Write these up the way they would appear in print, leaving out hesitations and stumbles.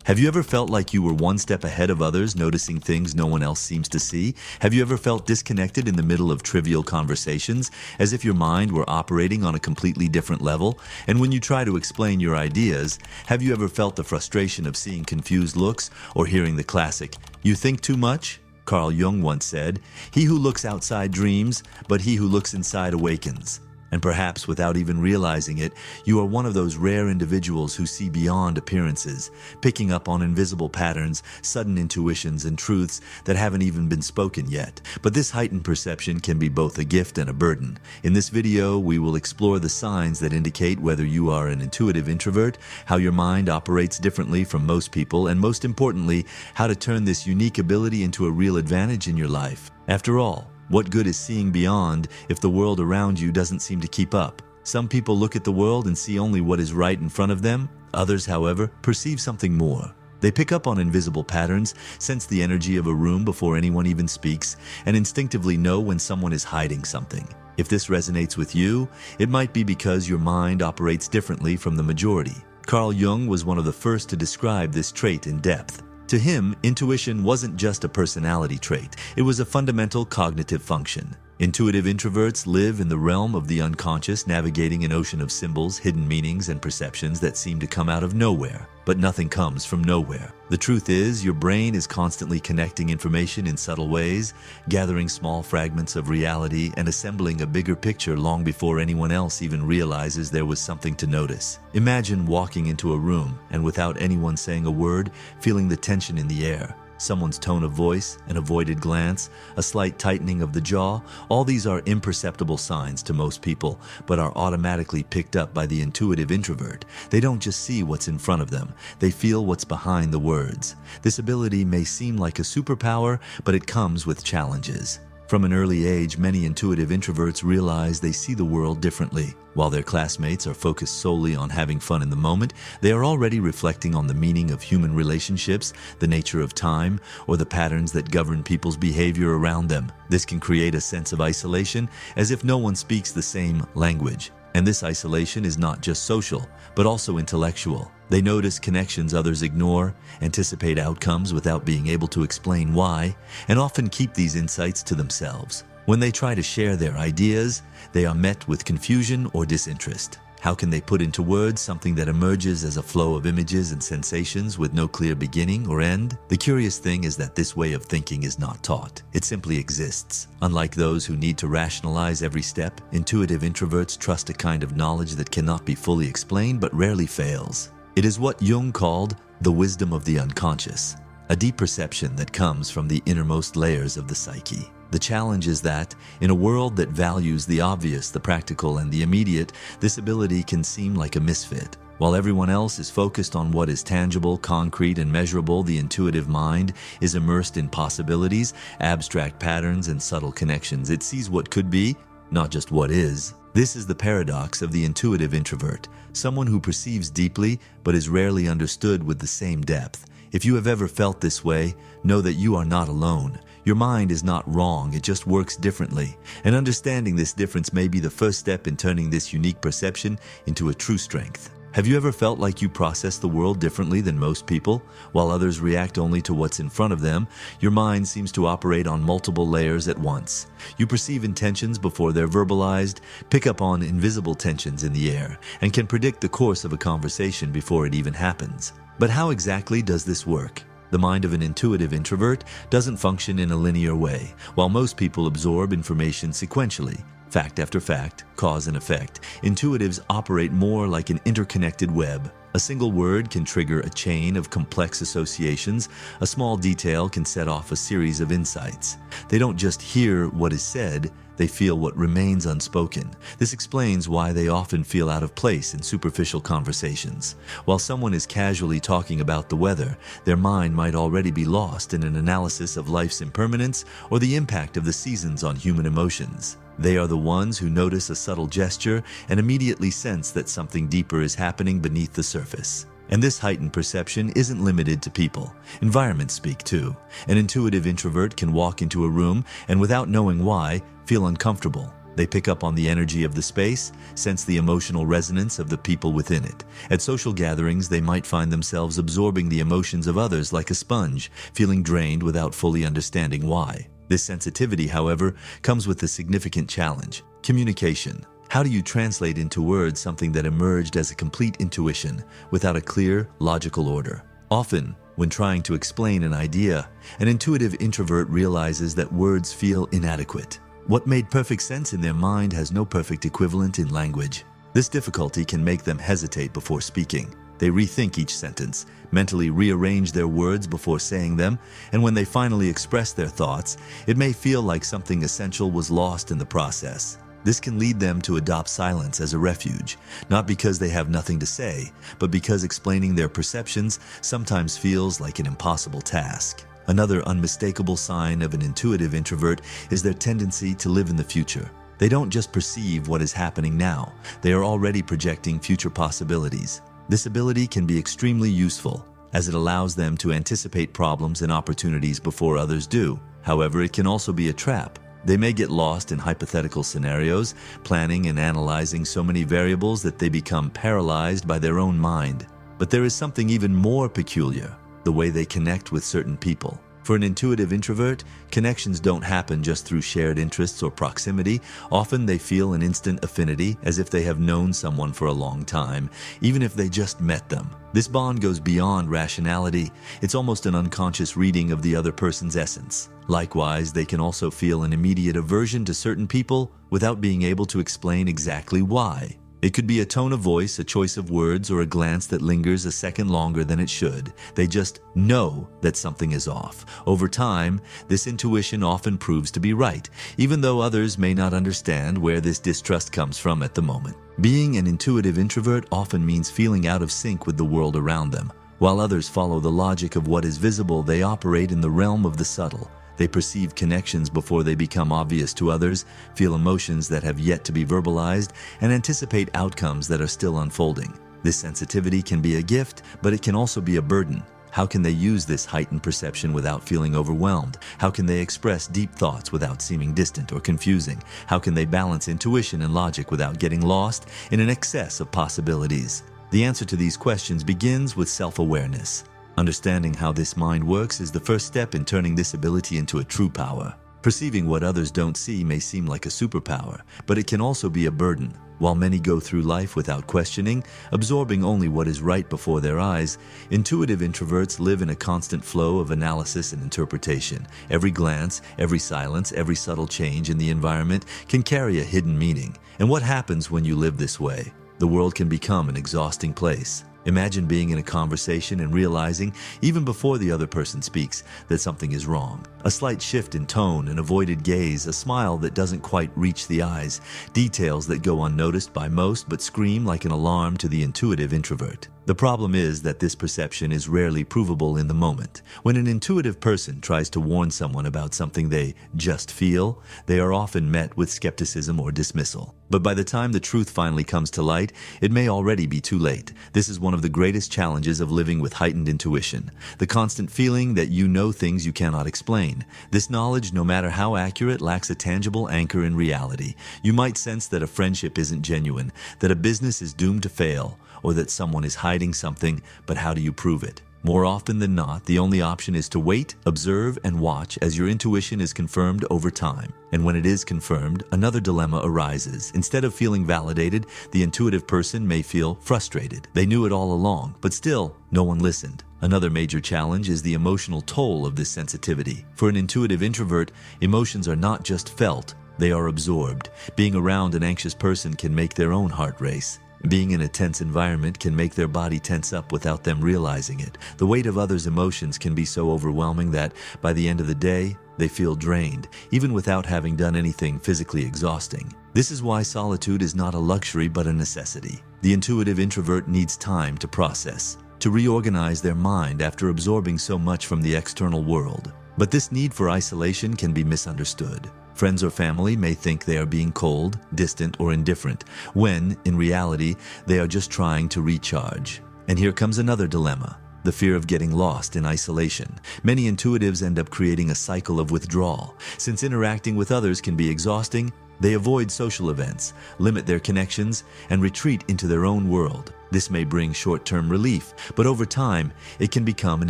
Have you ever felt like you were one step ahead of others, noticing things no one else seems to see? Have you ever felt disconnected in the middle of trivial conversations, as if your mind were operating on a completely different level? And when you try to explain your ideas, have you ever felt the frustration of seeing confused looks or hearing the classic, "You think too much?" Carl Jung once said, "He who looks outside dreams, but he who looks inside awakens." And perhaps without even realizing it, you are one of those rare individuals who see beyond appearances, picking up on invisible patterns, sudden intuitions, and truths that haven't even been spoken yet. But this heightened perception can be both a gift and a burden. In this video, we will explore the signs that indicate whether you are an intuitive introvert, how your mind operates differently from most people, and most importantly, how to turn this unique ability into a real advantage in your life. After all, what good is seeing beyond if the world around you doesn't seem to keep up? Some people look at the world and see only what is right in front of them. Others, however, perceive something more. They pick up on invisible patterns, sense the energy of a room before anyone even speaks, and instinctively know when someone is hiding something. If this resonates with you, it might be because your mind operates differently from the majority. Carl Jung was one of the first to describe this trait in depth. To him, intuition wasn't just a personality trait, it was a fundamental cognitive function. Intuitive introverts live in the realm of the unconscious, navigating an ocean of symbols, hidden meanings, and perceptions that seem to come out of nowhere. But nothing comes from nowhere. The truth is, your brain is constantly connecting information in subtle ways, gathering small fragments of reality and assembling a bigger picture long before anyone else even realizes there was something to notice. Imagine walking into a room and without anyone saying a word, feeling the tension in the air. Someone's tone of voice, an avoided glance, a slight tightening of the jaw, all these are imperceptible signs to most people, but are automatically picked up by the intuitive introvert. They don't just see what's in front of them, they feel what's behind the words. This ability may seem like a superpower, but it comes with challenges. From an early age, many intuitive introverts realize they see the world differently. While their classmates are focused solely on having fun in the moment, they are already reflecting on the meaning of human relationships, the nature of time, or the patterns that govern people's behavior around them. This can create a sense of isolation, as if no one speaks the same language. And this isolation is not just social, but also intellectual. They notice connections others ignore, anticipate outcomes without being able to explain why, and often keep these insights to themselves. When they try to share their ideas, they are met with confusion or disinterest. How can they put into words something that emerges as a flow of images and sensations with no clear beginning or end? The curious thing is that this way of thinking is not taught. It simply exists. Unlike those who need to rationalize every step, intuitive introverts trust a kind of knowledge that cannot be fully explained but rarely fails. It is what Jung called the wisdom of the unconscious, a deep perception that comes from the innermost layers of the psyche. The challenge is that, in a world that values the obvious, the practical, and the immediate, this ability can seem like a misfit. While everyone else is focused on what is tangible, concrete, and measurable, the intuitive mind is immersed in possibilities, abstract patterns, and subtle connections. It sees what could be, not just what is. This is the paradox of the intuitive introvert, someone who perceives deeply but is rarely understood with the same depth. If you have ever felt this way, know that you are not alone. Your mind is not wrong, it just works differently. And understanding this difference may be the first step in turning this unique perception into a true strength. Have you ever felt like you process the world differently than most people? While others react only to what's in front of them, your mind seems to operate on multiple layers at once. You perceive intentions before they're verbalized, pick up on invisible tensions in the air, and can predict the course of a conversation before it even happens. But how exactly does this work? The mind of an intuitive introvert doesn't function in a linear way. While most people absorb information sequentially, fact after fact, cause and effect, intuitives operate more like an interconnected web. A single word can trigger a chain of complex associations. A small detail can set off a series of insights. They don't just hear what is said, they feel what remains unspoken. This explains why they often feel out of place in superficial conversations. While someone is casually talking about the weather, their mind might already be lost in an analysis of life's impermanence or the impact of the seasons on human emotions. They are the ones who notice a subtle gesture and immediately sense that something deeper is happening beneath the surface. And this heightened perception isn't limited to people. Environments speak too. An intuitive introvert can walk into a room and, without knowing why, feel uncomfortable. They pick up on the energy of the space, sense the emotional resonance of the people within it. At social gatherings, they might find themselves absorbing the emotions of others like a sponge, feeling drained without fully understanding why. This sensitivity, however, comes with a significant challenge: communication. How do you translate into words something that emerged as a complete intuition without a clear, logical order? Often, when trying to explain an idea, an intuitive introvert realizes that words feel inadequate. What made perfect sense in their mind has no perfect equivalent in language. This difficulty can make them hesitate before speaking. They rethink each sentence, mentally rearrange their words before saying them, and when they finally express their thoughts, it may feel like something essential was lost in the process. This can lead them to adopt silence as a refuge, not because they have nothing to say, but because explaining their perceptions sometimes feels like an impossible task. Another unmistakable sign of an intuitive introvert is their tendency to live in the future. They don't just perceive what is happening now, they are already projecting future possibilities. This ability can be extremely useful, as it allows them to anticipate problems and opportunities before others do. However, it can also be a trap. They may get lost in hypothetical scenarios, planning and analyzing so many variables that they become paralyzed by their own mind. But there is something even more peculiar: the way they connect with certain people. For an intuitive introvert, connections don't happen just through shared interests or proximity. Often they feel an instant affinity, as if they have known someone for a long time, even if they just met them. This bond goes beyond rationality. It's almost an unconscious reading of the other person's essence. Likewise, they can also feel an immediate aversion to certain people without being able to explain exactly why. It could be a tone of voice, a choice of words, or a glance that lingers a second longer than it should. They just know that something is off. Over time, this intuition often proves to be right, even though others may not understand where this distrust comes from at the moment. Being an intuitive introvert often means feeling out of sync with the world around them. While others follow the logic of what is visible, they operate in the realm of the subtle. They perceive connections before they become obvious to others, feel emotions that have yet to be verbalized, and anticipate outcomes that are still unfolding. This sensitivity can be a gift, but it can also be a burden. How can they use this heightened perception without feeling overwhelmed? How can they express deep thoughts without seeming distant or confusing? How can they balance intuition and logic without getting lost in an excess of possibilities? The answer to these questions begins with self-awareness. Understanding how this mind works is the first step in turning this ability into a true power. Perceiving what others don't see may seem like a superpower, but it can also be a burden. While many go through life without questioning, absorbing only what is right before their eyes, intuitive introverts live in a constant flow of analysis and interpretation. Every glance, every silence, every subtle change in the environment can carry a hidden meaning. And what happens when you live this way? The world can become an exhausting place. Imagine being in a conversation and realizing, even before the other person speaks, that something is wrong. A slight shift in tone, an avoided gaze, a smile that doesn't quite reach the eyes, details that go unnoticed by most but scream like an alarm to the intuitive introvert. The problem is that this perception is rarely provable in the moment. When an intuitive person tries to warn someone about something they just feel, they are often met with skepticism or dismissal. But by the time the truth finally comes to light, it may already be too late. This is one of the greatest challenges of living with heightened intuition, the constant feeling that you know things you cannot explain. This knowledge, no matter how accurate, lacks a tangible anchor in reality. You might sense that a friendship isn't genuine, that a business is doomed to fail, or that someone is hiding something, but how do you prove it? More often than not, the only option is to wait, observe, and watch as your intuition is confirmed over time. And when it is confirmed, another dilemma arises. Instead of feeling validated, the intuitive person may feel frustrated. They knew it all along, but still, no one listened. Another major challenge is the emotional toll of this sensitivity. For an intuitive introvert, emotions are not just felt, they are absorbed. Being around an anxious person can make their own heart race. Being in a tense environment can make their body tense up without them realizing it. The weight of others' emotions can be so overwhelming that, by the end of the day, they feel drained, even without having done anything physically exhausting. This is why solitude is not a luxury but a necessity. The intuitive introvert needs time to process, to reorganize their mind after absorbing so much from the external world. But this need for isolation can be misunderstood. Friends or family may think they are being cold, distant, or indifferent, when, in reality, they are just trying to recharge. And here comes another dilemma: the fear of getting lost in isolation. Many intuitives end up creating a cycle of withdrawal. Since interacting with others can be exhausting, They avoid social events, limit their connections, and retreat into their own world. This may bring short-term relief, but over time, it can become an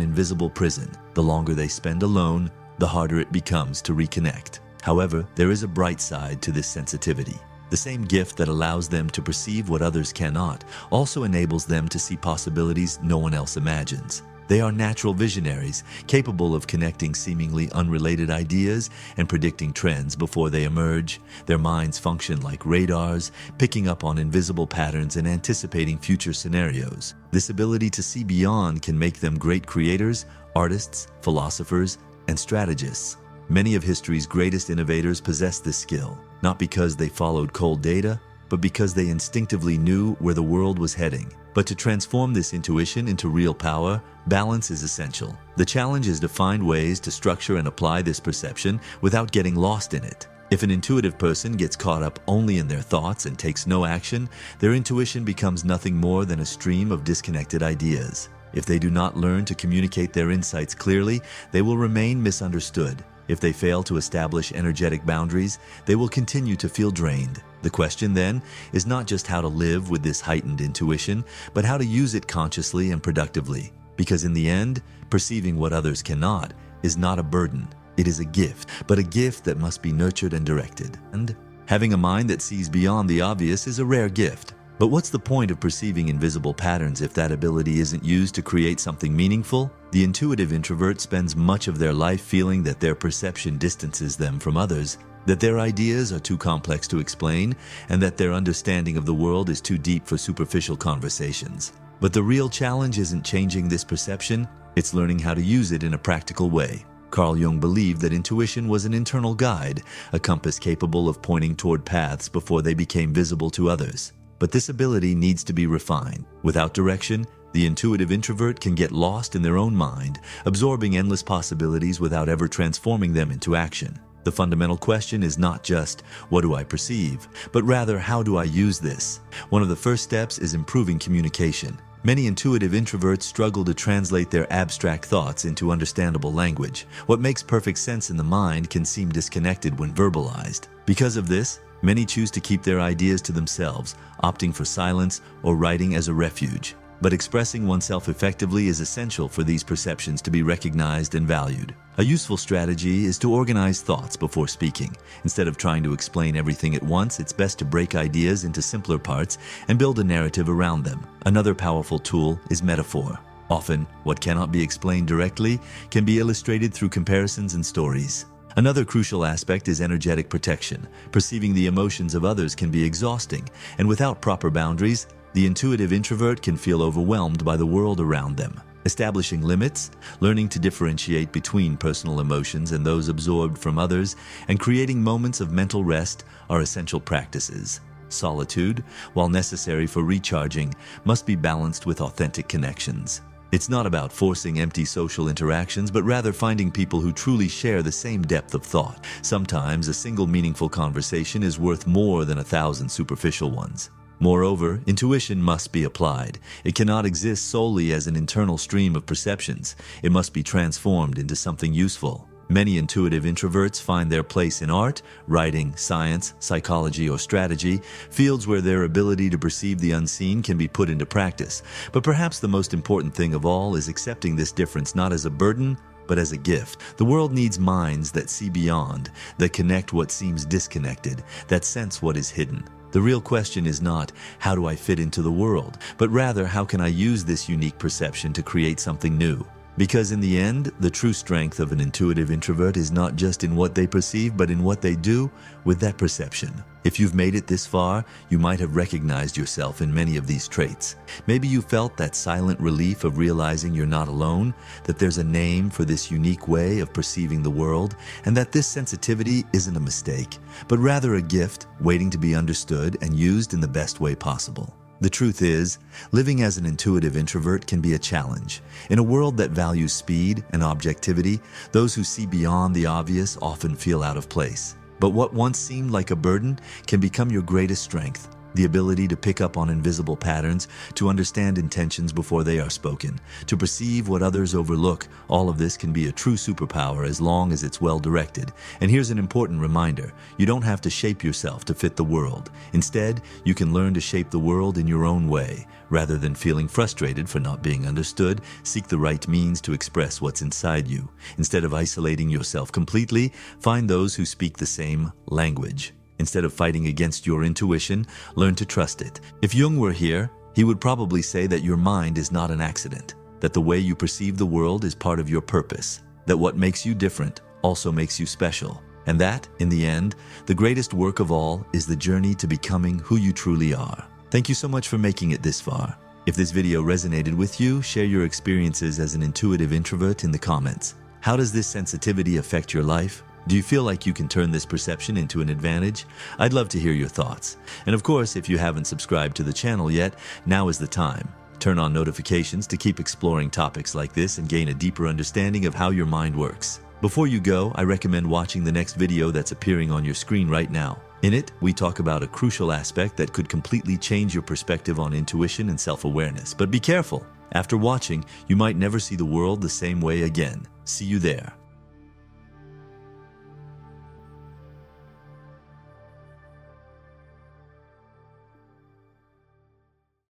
invisible prison. The longer they spend alone, the harder it becomes to reconnect. However, there is a bright side to this sensitivity. The same gift that allows them to perceive what others cannot also enables them to see possibilities no one else imagines. They are natural visionaries, capable of connecting seemingly unrelated ideas and predicting trends before they emerge. Their minds function like radars, picking up on invisible patterns and anticipating future scenarios. This ability to see beyond can make them great creators, artists, philosophers, and strategists. Many of history's greatest innovators possessed this skill, not because they followed cold data, but because they instinctively knew where the world was heading. But to transform this intuition into real power, balance is essential. The challenge is to find ways to structure and apply this perception without getting lost in it. If an intuitive person gets caught up only in their thoughts and takes no action, their intuition becomes nothing more than a stream of disconnected ideas. If they do not learn to communicate their insights clearly, they will remain misunderstood. If they fail to establish energetic boundaries, they will continue to feel drained. The question then is not just how to live with this heightened intuition, but how to use it consciously and productively. Because in the end, perceiving what others cannot is not a burden. It is a gift, but a gift that must be nurtured and directed. And having a mind that sees beyond the obvious is a rare gift. But what's the point of perceiving invisible patterns if that ability isn't used to create something meaningful? The intuitive introvert spends much of their life feeling that their perception distances them from others, that their ideas are too complex to explain, and that their understanding of the world is too deep for superficial conversations. But the real challenge isn't changing this perception, it's learning how to use it in a practical way. Carl Jung believed that intuition was an internal guide, a compass capable of pointing toward paths before they became visible to others. But this ability needs to be refined. Without direction, the intuitive introvert can get lost in their own mind, absorbing endless possibilities without ever transforming them into action. The fundamental question is not just, what do I perceive, but rather, how do I use this? One of the first steps is improving communication. Many intuitive introverts struggle to translate their abstract thoughts into understandable language. What makes perfect sense in the mind can seem disconnected when verbalized. Because of this, many choose to keep their ideas to themselves, opting for silence or writing as a refuge. But expressing oneself effectively is essential for these perceptions to be recognized and valued. A useful strategy is to organize thoughts before speaking. Instead of trying to explain everything at once, it's best to break ideas into simpler parts and build a narrative around them. Another powerful tool is metaphor. Often, what cannot be explained directly can be illustrated through comparisons and stories. Another crucial aspect is energetic protection. Perceiving the emotions of others can be exhausting, and without proper boundaries, the intuitive introvert can feel overwhelmed by the world around them. Establishing limits, learning to differentiate between personal emotions and those absorbed from others, and creating moments of mental rest are essential practices. Solitude, while necessary for recharging, must be balanced with authentic connections. It's not about forcing empty social interactions, but rather finding people who truly share the same depth of thought. Sometimes a single meaningful conversation is worth more than 1,000 superficial ones. Moreover, intuition must be applied. It cannot exist solely as an internal stream of perceptions. It must be transformed into something useful. Many intuitive introverts find their place in art, writing, science, psychology, or strategy, fields where their ability to perceive the unseen can be put into practice. But perhaps the most important thing of all is accepting this difference not as a burden, but as a gift. The world needs minds that see beyond, that connect what seems disconnected, that sense what is hidden. The real question is not, how do I fit into the world, but rather, how can I use this unique perception to create something new? Because in the end, the true strength of an intuitive introvert is not just in what they perceive, but in what they do with that perception. If you've made it this far, you might have recognized yourself in many of these traits. Maybe you felt that silent relief of realizing you're not alone, that there's a name for this unique way of perceiving the world, and that this sensitivity isn't a mistake, but rather a gift waiting to be understood and used in the best way possible. The truth is, living as an intuitive introvert can be a challenge. In a world that values speed and objectivity, those who see beyond the obvious often feel out of place. But what once seemed like a burden can become your greatest strength. the ability to pick up on invisible patterns, to understand intentions before they are spoken, to perceive what others overlook. All of this can be a true superpower as long as it's well directed. And here's an important reminder: you don't have to shape yourself to fit the world. Instead, you can learn to shape the world in your own way. Rather than feeling frustrated for not being understood, seek the right means to express what's inside you. Instead of isolating yourself completely, find those who speak the same language. Instead of fighting against your intuition, learn to trust it. If Jung were here, he would probably say that your mind is not an accident, that the way you perceive the world is part of your purpose, that what makes you different also makes you special, and that, in the end, the greatest work of all is the journey to becoming who you truly are. Thank you so much for making it this far. If this video resonated with you, share your experiences as an intuitive introvert in the comments. How does this sensitivity affect your life? Do you feel like you can turn this perception into an advantage? I'd love to hear your thoughts. And of course, if you haven't subscribed to the channel yet, now is the time. Turn on notifications to keep exploring topics like this and gain a deeper understanding of how your mind works. Before you go, I recommend watching the next video that's appearing on your screen right now. In it, we talk about a crucial aspect that could completely change your perspective on intuition and self-awareness. But be careful. After watching, you might never see the world the same way again. See you there.